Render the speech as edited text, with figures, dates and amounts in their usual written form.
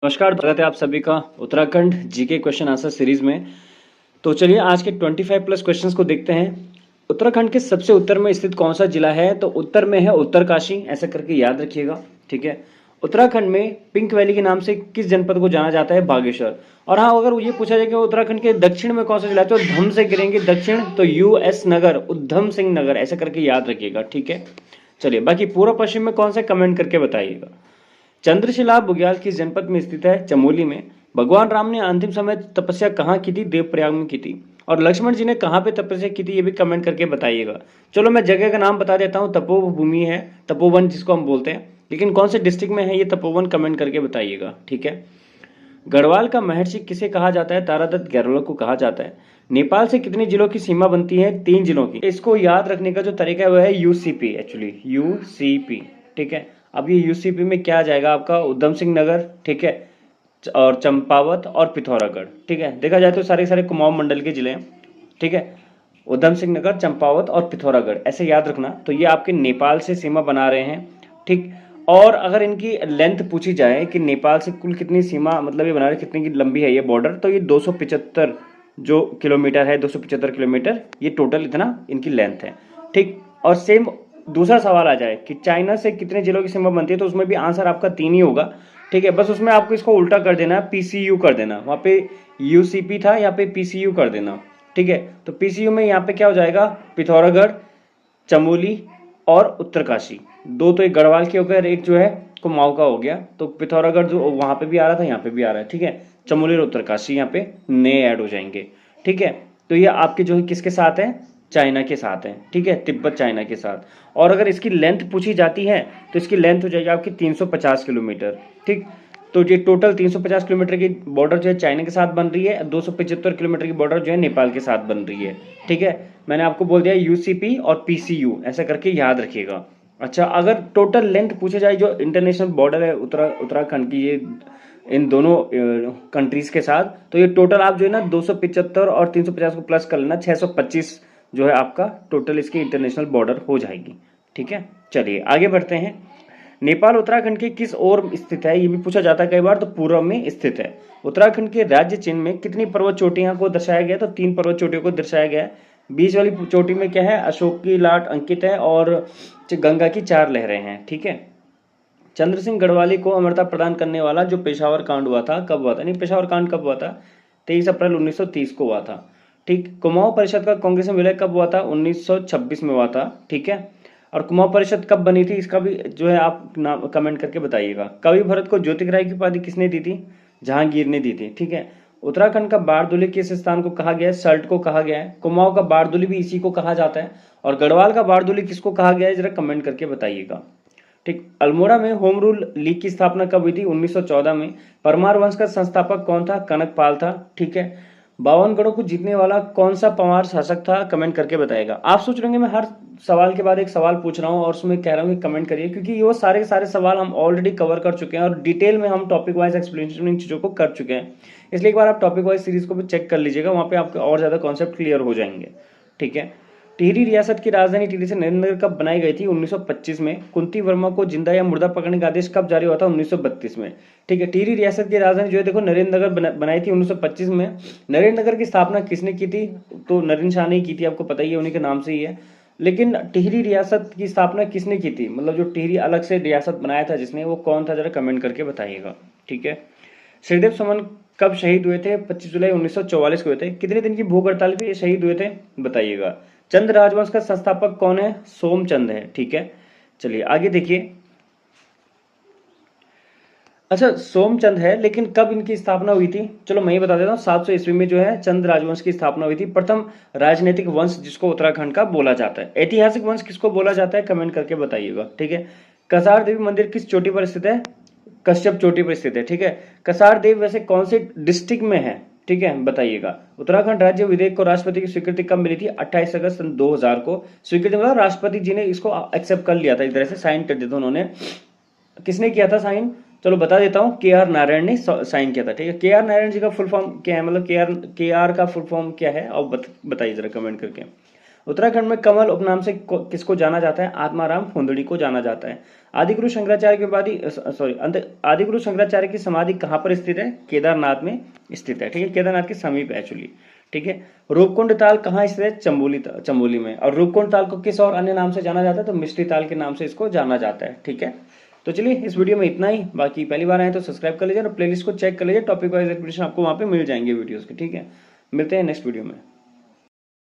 नमस्कार, स्वागत है आप सभी का Uttarakhand GK question answer series में। तो चलिए आज के 25 प्लस क्वेश्चंस को देखते हैं। उत्तराखंड के सबसे उत्तर में स्थित कौन सा जिला है? तो उत्तर में है उत्तरकाशी, ऐसा करके याद रखिएगा, ठीक है। उत्तराखंड में पिंक वैली के नाम से किस जनपद को जाना जाता है? बागेश्वर। और हाँ, अगर ये पूछा जाए कि उत्तराखंड के दक्षिण में कौन सा जिला है, तो धम से गिरेंगे दक्षिण, तो यूएस नगर, उधम सिंह नगर, ऐसा करके याद रखिएगा, ठीक है। चलिए बाकी पूर्व पश्चिम में कौन सा, कमेंट करके बताइएगा। चंद्रशिला बुग्याल किस जनपद में स्थित है? चमोली में। भगवान राम ने अंतिम समय तपस्या कहाँ की थी? देवप्रयाग में की थी। और लक्ष्मण जी ने कहाँ पे तपस्या की थी, ये भी कमेंट करके बताइएगा। चलो मैं जगह का नाम बता देता हूँ, तपोभूमि है, तपोवन जिसको हम बोलते हैं, लेकिन कौन से डिस्ट्रिक्ट में है ये तपोवन, कमेंट करके बताइएगा, ठीक है। गढ़वाल का महर्षि किसे कहा जाता है? तारादत्त गहलोत को कहा जाता है। नेपाल से कितने जिलों की सीमा बनती है? 3 जिलों की। इसको याद रखने का जो तरीका है वह है यूसीपी, एक्चुअली यूसीपी, ठीक है। अब ये यूसीपी में क्या आ जाएगा आपका? उधम सिंह नगर, ठीक है, और चंपावत और पिथौरागढ़, ठीक है। देखा जाए तो सारे सारे कुमाऊं मंडल के जिले हैं, ठीक है। उधम सिंह नगर, चंपावत और पिथौरागढ़, ऐसे याद रखना। तो ये आपके नेपाल से सीमा बना रहे हैं, ठीक। और अगर इनकी लेंथ पूछी जाए कि नेपाल से कुल कितनी सीमा, मतलब ये बना रहे कितनी की लंबी है ये बॉर्डर, तो ये 275 जो किलोमीटर है, 275 किलोमीटर, ये टोटल इतना इनकी लेंथ है, ठीक। और सेम दूसरा सवाल आ जाए कि चाइना से कितने जिलों की सीमा बनती है, तो उसमें भी आंसर आपका 3 ही होगा, ठीक है। बस उसमें आपको इसको उल्टा कर देना, पीसीयू कर देना, वहाँ पे यूसीपी था, यहाँ पे पीसीयू कर देना, ठीक है। तो पीसीयू में यहाँ पे क्या हो जाएगा? पिथौरागढ़, चमोली और उत्तरकाशी। 2 तो एक गढ़वाल के हो गए, एक जो है कुमाऊं का हो गया। तो पिथौरागढ़ जो वहाँ पे भी आ रहा था, यहाँ पे भी आ रहा है, ठीक है। चमोली और उत्तरकाशी यहाँ पे नए ऐड हो जाएंगे, ठीक है। तो ये आपके जो है किसके साथ है? चाइना के साथ है, ठीक है, तिब्बत चाइना के साथ। और अगर इसकी लेंथ पूछी जाती है तो इसकी लेंथ हो जाएगी आपकी 350 किलोमीटर, ठीक। तो ये टोटल 350 किलोमीटर की बॉर्डर जो है चाइना के साथ बन रही है, 275 किलोमीटर की बॉर्डर जो है नेपाल के साथ बन रही है, ठीक है। मैंने आपको बोल दिया यूसीपी और पीसीयू, ऐसा करके याद रखिएगा। अच्छा, अगर टोटल लेंथ पूछे जाए जो इंटरनेशनल बॉर्डर है उत्तराखंड की, ये इन दोनों कंट्रीज के साथ, तो ये टोटल आप जो है ना 275 और 350 को प्लस कर लेना, 625 जो है आपका टोटल इसकी इंटरनेशनल बॉर्डर हो जाएगी, ठीक है। चलिए आगे बढ़ते हैं। नेपाल उत्तराखंड के किस ओर स्थित है? ये भी पूछा जाता है कई बार, तो पूर्व में स्थित है। उत्तराखंड के राज्य चिन्ह में कितनी पर्वत चोटियां को दर्शाया गया? तो 3 पर्वत चोटियों को दर्शाया गया है। बीच वाली चोटी में क्या है? अशोक की लाट अंकित है और गंगा की 4 लहरें हैं, ठीक है। चंद्र सिंह गढ़वाली को अमरता प्रदान करने वाला जो पेशावर कांड हुआ था, कब हुआ था? नहीं, पेशावर कांड कब हुआ था? 23 अप्रैल 1930 को हुआ था, ठीक। कुमाऊं परिषद का कांग्रेस में विलय कब हुआ था? 1926 में हुआ था, ठीक है। और कुमाऊं परिषद कब बनी थी, इसका भी जो है आप नाम कमेंट करके बताइएगा। कवि भरत को ज्योतिराय की उपाधि किसने दी थी? जहांगीर ने दी थी, ठीक है। उत्तराखंड का बारदुली किस स्थान को कहा गया है? सल्ट को कहा गया है। कुमाऊं का बारदुली भी इसी को कहा जाता है। और गढ़वाल का बारदुली किसको कहा गया है, जरा कमेंट करके बताइएगा, ठीक। अल्मोड़ा में होम रूल लीग की स्थापना कब हुई थी? 1914 में। परमार वंश का संस्थापक कौन था? कनकपाल था, ठीक है। 52 गढ़ों को जीतने वाला कौन सा पंवार शासक था? कमेंट करके बताएगा। आप सोच रहे होंगे मैं हर सवाल के बाद एक सवाल पूछ रहा हूँ और उसमें कह रहा हूँ कि कमेंट करिए, क्योंकि ये वो सारे सारे सवाल हम ऑलरेडी कवर कर चुके हैं और डिटेल में हम टॉपिक वाइज एक्सप्लेनेशन इन चीज़ों को कर चुके हैं। इसलिए एक बार आप टॉपिक वाइज सीरीज को भी चेक कर लीजिएगा, वहाँ पे आपके और ज़्यादा कॉन्सेप्ट क्लियर हो जाएंगे, ठीक है। टिहरी रियासत की राजधानी टिहरी से नरेंद्र कब बनाई गई थी? 1925 में। कुंती वर्मा को जिंदा या मुर्दा पकड़ने का आदेश कब जारी हुआ था? 1932 में, ठीक है। टिहरी रियासत की राजधानी जो है देखो नरेंद्र नगर बनाई थी 1925 में। नरेंद्र नगर की स्थापना किसने की थी? तो नरेंद्र शाह ने की थी, आपको पता ही है, उन्हीं के नाम से ही है। लेकिन टिहरी रियासत की स्थापना किसने की थी, मतलब जो टिहरी अलग से रियासत बनाया था जिसने, वो कौन था, जरा कमेंट करके बताइएगा, ठीक है। श्रीदेव सुमन कब शहीद हुए थे? 25 जुलाई 1944 को हुए थे। कितने दिन की भूख हड़ताल पे शहीद हुए थे, बताइएगा। चंद राजवंश का संस्थापक कौन है? सोमचंद है, ठीक है। चलिए आगे देखिए। अच्छा, सोमचंद है, लेकिन कब इनकी स्थापना हुई थी? चलो मैं ही बता देता हूँ। 700 ईस्वी में जो है चंद राजवंश की स्थापना हुई थी। प्रथम राजनीतिक वंश जिसको उत्तराखंड का बोला जाता है। ऐतिहासिक वंश किसको बोला जाता है, कमेंट करके बताइएगा, ठीक है। कसार देवी मंदिर किस चोटी पर स्थित है? कश्यप चोटी पर स्थित है, ठीक है। कसार देव वैसे कौन से डिस्ट्रिक्ट में है, ठीक है, बताइएगा। उत्तराखंड राज्य विधेयक को राष्ट्रपति की स्वीकृति कब मिली थी? 28 अगस्त सन 2000 को स्वीकृति, मतलब राष्ट्रपति जी ने इसको एक्सेप्ट कर लिया था, एक तरह से साइन कर दिया था उन्होंने। किसने किया था साइन? चलो बता देता हूँ, के आर नारायण ने साइन किया था, ठीक है। के आर नारायण जी का फुल फॉर्म क्या है, मतलब के आर का फुल फॉर्म क्या है, और बताइए जरा कमेंट करके। उत्तराखंड में कमल उपनाम से किसको जाना जाता है? आत्माराम फुंदड़ी को जाना जाता है। आदिगुरु शंकराचार्य की आदिगुरु शंकराचार्य की समाधि कहाँ पर स्थित है? केदारनाथ में स्थित है। ठीक है, केदारनाथ के समीप है एक्चुअली। ठीक है, रूपकुंड ताल कहाँ स्थित है? चमोली में। और रूपकुंड ताल को किस और अन्य नाम से जाना जाता है? तो मिष्टी ताल के नाम से इसको जाना जाता है। ठीक है, तो चलिए इस वीडियो में इतना ही। बाकी पहली बार आए तो सब्सक्राइब कर लीजिए और प्लेलिस्ट को चेक कर लीजिए, टॉपिक वाइज एक्सप्लेनेशन आपको वहाँ पे मिल जाएंगे वीडियोस के। ठीक है, मिलते हैं नेक्स्ट वीडियो में।